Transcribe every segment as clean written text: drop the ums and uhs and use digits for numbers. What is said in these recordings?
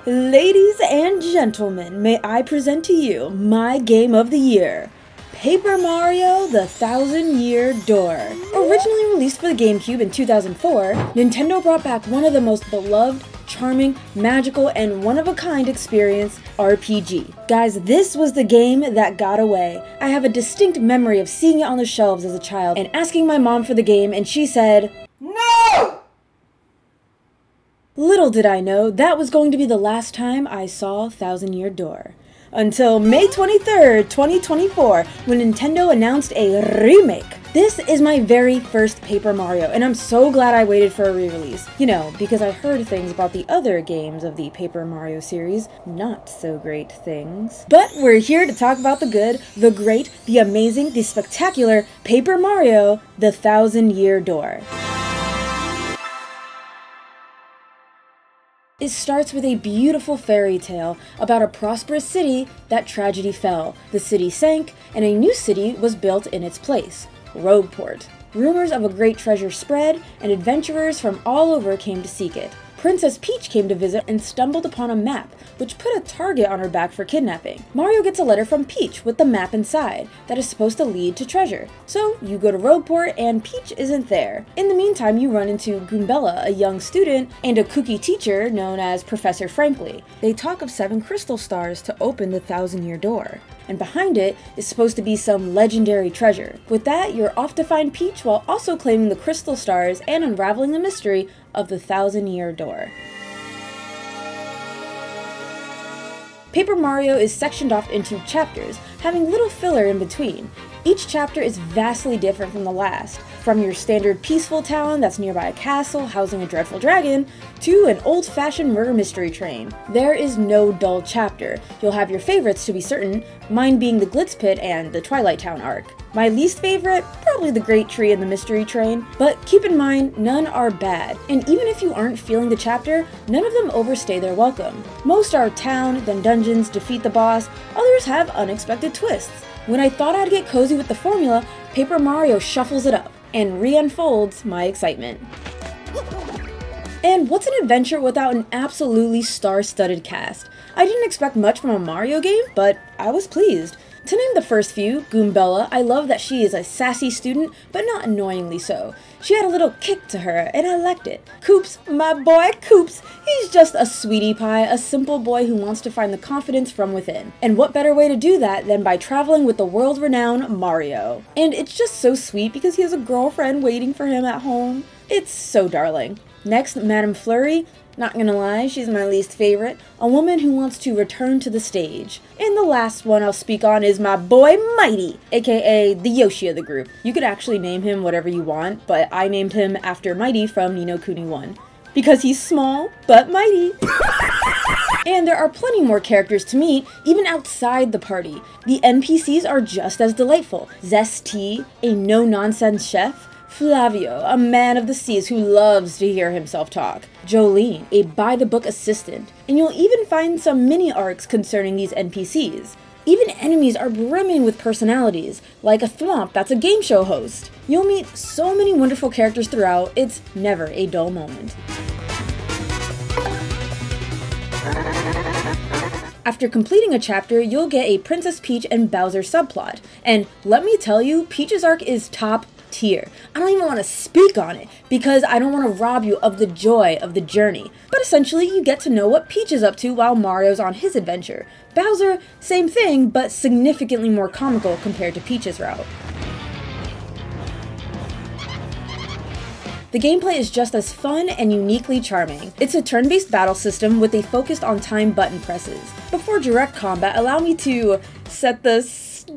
Ladies and gentlemen, may I present to you my game of the year, Paper Mario: The Thousand-Year Door. Originally released for the GameCube in 2004, Nintendo brought back one of the most beloved, charming, magical, and one-of-a-kind experience RPG. Guys, this was the game that got away. I have a distinct memory of seeing it on the shelves as a child and asking my mom for the game, and she said, "No!" Little did I know that was going to be the last time I saw Thousand-Year Door. Until May 23rd, 2024, when Nintendo announced a remake. This is my very first Paper Mario, and I'm so glad I waited for a re-release. You know, because I heard things about the other games of the Paper Mario series, not so great things. But we're here to talk about the good, the great, the amazing, the spectacular Paper Mario: The Thousand-Year Door. It starts with a beautiful fairy tale about a prosperous city that tragedy fell. The city sank, and a new city was built in its place, Rogueport. Rumors of a great treasure spread, and adventurers from all over came to seek it. Princess Peach came to visit and stumbled upon a map, which put a target on her back for kidnapping. Mario gets a letter from Peach with the map inside that is supposed to lead to treasure. So you go to Rogueport and Peach isn't there. In the meantime, you run into Goombella, a young student, and a kooky teacher known as Professor Frankly. They talk of 7 crystal stars to open the Thousand-Year Door, and behind it is supposed to be some legendary treasure. With that, you're off to find Peach while also claiming the crystal stars and unraveling the mystery of the Thousand-Year Door. Paper Mario is sectioned off into chapters, having little filler in between. Each chapter is vastly different from the last, from your standard peaceful town that's nearby a castle housing a dreadful dragon, to an old-fashioned murder mystery train. There is no dull chapter. You'll have your favorites to be certain, mine being the Glitz Pit and the Twilight Town arc. My least favorite, probably the Great Tree and the Mystery Train, but keep in mind, none are bad, and even if you aren't feeling the chapter, none of them overstay their welcome. Most are town, then dungeons, defeat the boss, others have unexpected twists. When I thought I'd get cozy with the formula, Paper Mario shuffles it up and re-unfolds my excitement. And what's an adventure without an absolutely star-studded cast? I didn't expect much from a Mario game, but I was pleased. To name the first few, Goombella, I love that she is a sassy student, but not annoyingly so. She had a little kick to her, and I liked it. Koops, my boy Koops, he's just a sweetie pie, a simple boy who wants to find the confidence from within. And what better way to do that than by traveling with the world-renowned Mario? And it's just so sweet because he has a girlfriend waiting for him at home. It's so darling. Next, Madame Flurry. Not gonna lie, she's my least favorite. A woman who wants to return to the stage. And the last one I'll speak on is my boy Mighty, aka the Yoshi of the group. You could actually name him whatever you want, but I named him after Mighty from Ni no Kuni 1. Because he's small, but mighty. And there are plenty more characters to meet, even outside the party. The NPCs are just as delightful. Zesty, a no-nonsense chef. Flavio, a man of the seas who loves to hear himself talk. Jolene, a by-the-book assistant. And you'll even find some mini-arcs concerning these NPCs. Even enemies are brimming with personalities, like a thwomp that's a game show host. You'll meet so many wonderful characters throughout, it's never a dull moment. After completing a chapter, you'll get a Princess Peach and Bowser subplot. And let me tell you, Peach's arc is top tier. I don't even want to speak on it because I don't want to rob you of the joy of the journey. But essentially, you get to know what Peach is up to while Mario's on his adventure. Bowser, same thing, but significantly more comical compared to Peach's route. The gameplay is just as fun and uniquely charming. It's a turn-based battle system with a focus on time button presses. Before direct combat, allow me to set the stage.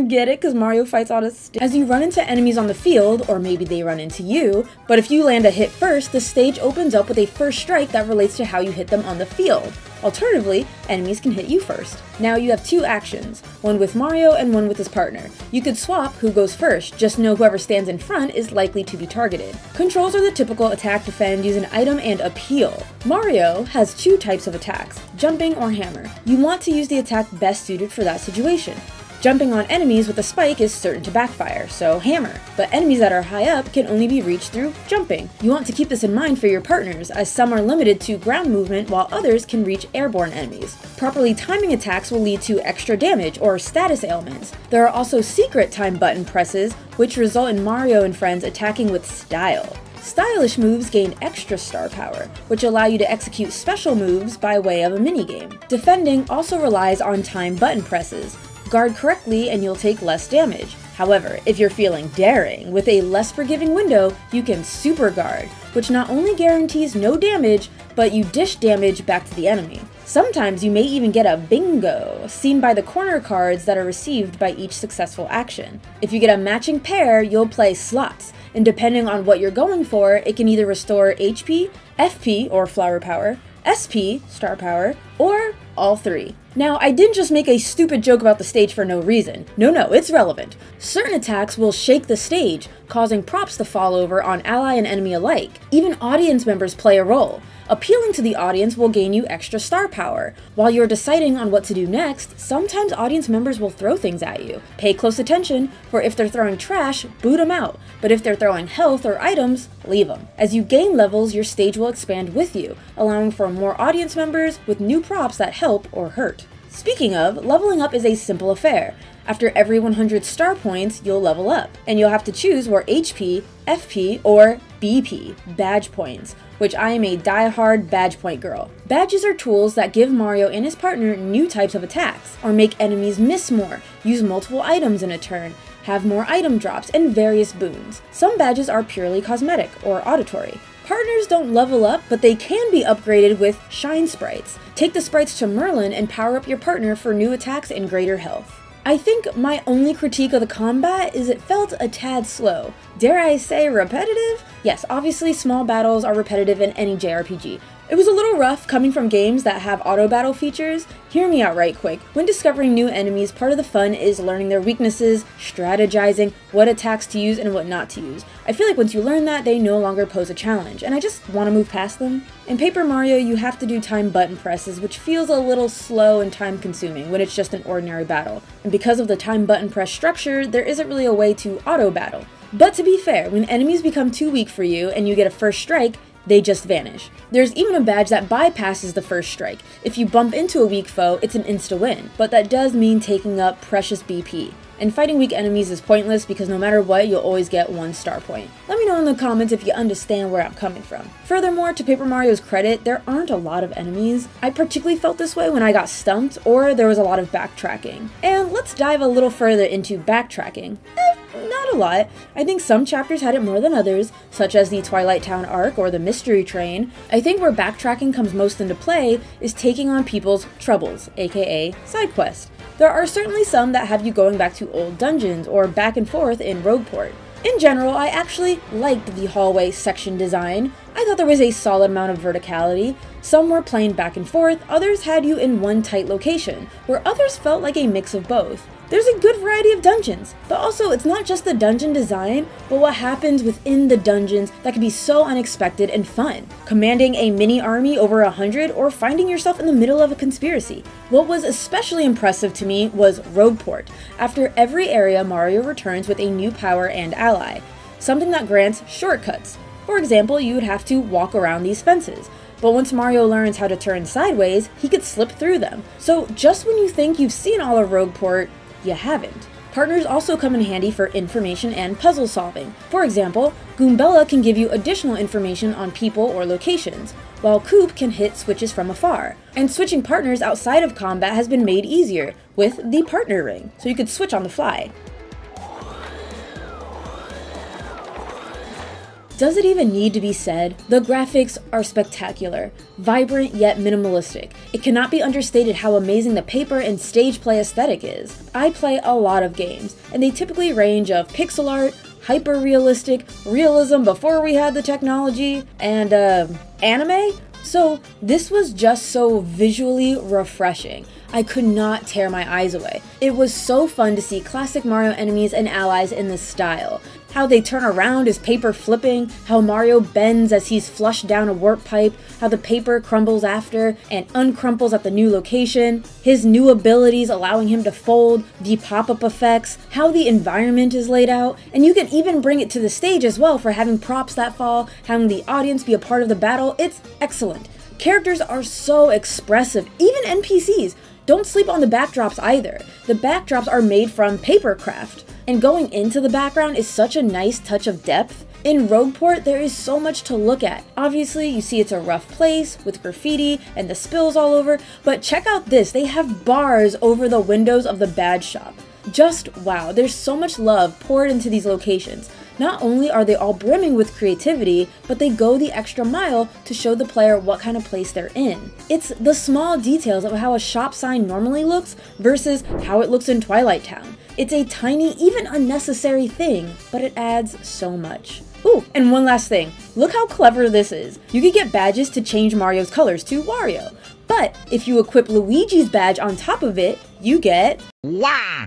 Get it? Because Mario fights on a stage. As you run into enemies on the field, or maybe they run into you, but if you land a hit first, the stage opens up with a first strike that relates to how you hit them on the field. Alternatively, enemies can hit you first. Now you have 2 actions, one with Mario and one with his partner. You could swap who goes first, just know whoever stands in front is likely to be targeted. Controls are the typical attack, defend, use an item, and appeal. Mario has 2 types of attacks, jumping or hammer. You want to use the attack best suited for that situation. Jumping on enemies with a spike is certain to backfire, so hammer, but enemies that are high up can only be reached through jumping. You want to keep this in mind for your partners, as some are limited to ground movement while others can reach airborne enemies. Properly timing attacks will lead to extra damage or status ailments. There are also secret time button presses, which result in Mario and friends attacking with style. Stylish moves gain extra star power, which allow you to execute special moves by way of a minigame. Defending also relies on time button presses. Guard correctly and you'll take less damage. However, if you're feeling daring, with a less forgiving window, you can super guard, which not only guarantees no damage, but you dish damage back to the enemy. Sometimes you may even get a bingo, seen by the corner cards that are received by each successful action. If you get a matching pair, you'll play slots, and depending on what you're going for, it can either restore HP, FP or flower power, SP, star power, or all three. Now, I didn't just make a stupid joke about the stage for no reason. No, it's relevant. Certain attacks will shake the stage, causing props to fall over on ally and enemy alike. Even audience members play a role. Appealing to the audience will gain you extra star power. While you're deciding on what to do next, sometimes audience members will throw things at you. Pay close attention, for if they're throwing trash, boot them out. But if they're throwing health or items, leave them. As you gain levels, your stage will expand with you, allowing for more audience members with new props that help or hurt. Speaking of, leveling up is a simple affair. After every 100 star points, you'll level up, and you'll have to choose where HP, FP, or BP, badge points, which I am a die-hard badge point girl. Badges are tools that give Mario and his partner new types of attacks, or make enemies miss more, use multiple items in a turn, have more item drops, and various boons. Some badges are purely cosmetic or auditory. Partners don't level up, but they can be upgraded with shine sprites. Take the sprites to Merlin and power up your partner for new attacks and greater health. I think my only critique of the combat is it felt a tad slow. Dare I say repetitive? Yes, obviously small battles are repetitive in any JRPG. It was a little rough coming from games that have auto battle features. Hear me out right quick. When discovering new enemies, part of the fun is learning their weaknesses, strategizing, what attacks to use and what not to use. I feel like once you learn that, they no longer pose a challenge, and I just want to move past them. In Paper Mario, you have to do time button presses, which feels a little slow and time consuming when it's just an ordinary battle. And because of the time button press structure, there isn't really a way to auto battle. But to be fair, when enemies become too weak for you and you get a first strike, they just vanish. There's even a badge that bypasses the first strike. If you bump into a weak foe, it's an insta-win, but that does mean taking up precious BP. And fighting weak enemies is pointless because no matter what, you'll always get 1 star point. Let me know in the comments if you understand where I'm coming from. Furthermore, to Paper Mario's credit, there aren't a lot of enemies. I particularly felt this way when I got stumped, or there was a lot of backtracking. And let's dive a little further into backtracking. Not a lot. I think some chapters had it more than others, such as the Twilight Town arc or the Mystery Train. I think where backtracking comes most into play is taking on people's troubles, aka side quests. There are certainly some that have you going back to old dungeons or back and forth in Rogueport. In general, I actually liked the hallway section design. I thought there was a solid amount of verticality. Some were plain back and forth, others had you in one tight location, where others felt like a mix of both. There's a good variety of dungeons, but also it's not just the dungeon design, but what happens within the dungeons that can be so unexpected and fun. Commanding a mini army over 100 or finding yourself in the middle of a conspiracy. What was especially impressive to me was Rogueport. After every area, Mario returns with a new power and ally, something that grants shortcuts. For example, you would have to walk around these fences. But once Mario learns how to turn sideways, he could slip through them. So just when you think you've seen all of Rogueport, you haven't. Partners also come in handy for information and puzzle solving. For example, Goombella can give you additional information on people or locations, while Koops can hit switches from afar. And switching partners outside of combat has been made easier with the partner ring, so you could switch on the fly. Does it even need to be said? The graphics are spectacular, vibrant yet minimalistic. It cannot be understated how amazing the paper and stage play aesthetic is. I play a lot of games, and they typically range of pixel art, hyper-realistic, realism before we had the technology, and anime? So this was just so visually refreshing. I could not tear my eyes away. It was so fun to see classic Mario enemies and allies in this style. how they turn around is paper flipping, how Mario bends as he's flushed down a warp pipe, how the paper crumbles after and uncrumples at the new location, his new abilities allowing him to fold, the pop-up effects, how the environment is laid out, and you can even bring it to the stage as well for having props that fall, having the audience be a part of the battle. It's excellent. Characters are so expressive, even NPCs. Don't sleep on the backdrops either. The backdrops are made from paper craft, and going into the background is such a nice touch of depth. In Rogueport, there is so much to look at. Obviously, you see it's a rough place with graffiti and the spills all over, but check out this. They have bars over the windows of the badge shop. Just wow, there's so much love poured into these locations. Not only are they all brimming with creativity, but they go the extra mile to show the player what kind of place they're in. It's the small details of how a shop sign normally looks versus how it looks in Twilight Town. It's a tiny, even unnecessary thing, but it adds so much. Ooh, and one last thing. Look how clever this is. You could get badges to change Mario's colors to Wario. But if you equip Luigi's badge on top of it, you get... Wah!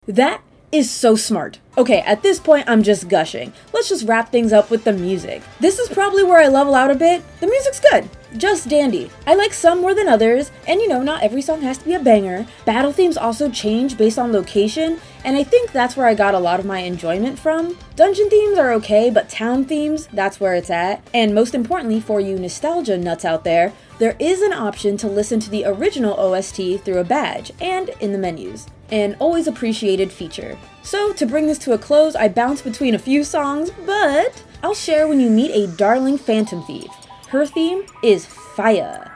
That is so smart. Okay, at this point, I'm just gushing. Let's just wrap things up with the music. This is probably where I level out a bit. The music's good. Just dandy. I like some more than others, and you know, not every song has to be a banger. Battle themes also change based on location, and I think that's where I got a lot of my enjoyment from. Dungeon themes are okay, but town themes, that's where it's at. And most importantly, for you nostalgia nuts out there, there is an option to listen to the original OST through a badge and in the menus. An always appreciated feature. So to bring this to a close, I bounce between a few songs, but I'll share when you meet a darling phantom thief. Her theme is fire.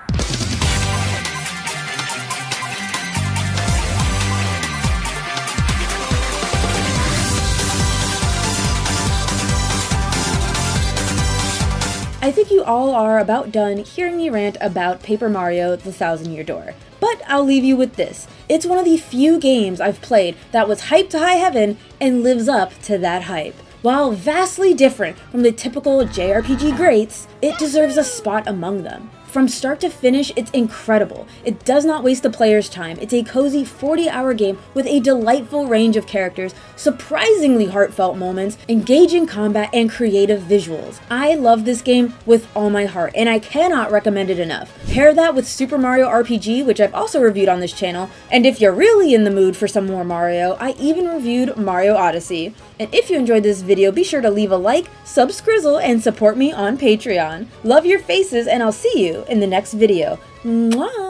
I think you all are about done hearing me rant about Paper Mario: The Thousand-Year Door. But I'll leave you with this. It's one of the few games I've played that was hyped to high heaven and lives up to that hype. While vastly different from the typical JRPG greats, it deserves a spot among them. From start to finish, it's incredible. It does not waste the player's time. It's a cozy 40-hour game with a delightful range of characters, surprisingly heartfelt moments, engaging combat, and creative visuals. I love this game with all my heart, and I cannot recommend it enough. Pair that with Super Mario RPG, which I've also reviewed on this channel, and if you're really in the mood for some more Mario, I even reviewed Mario Odyssey. And if you enjoyed this video, be sure to leave a like, subscrizzle, and support me on Patreon. Love your faces, and I'll see you in the next video. Mwah!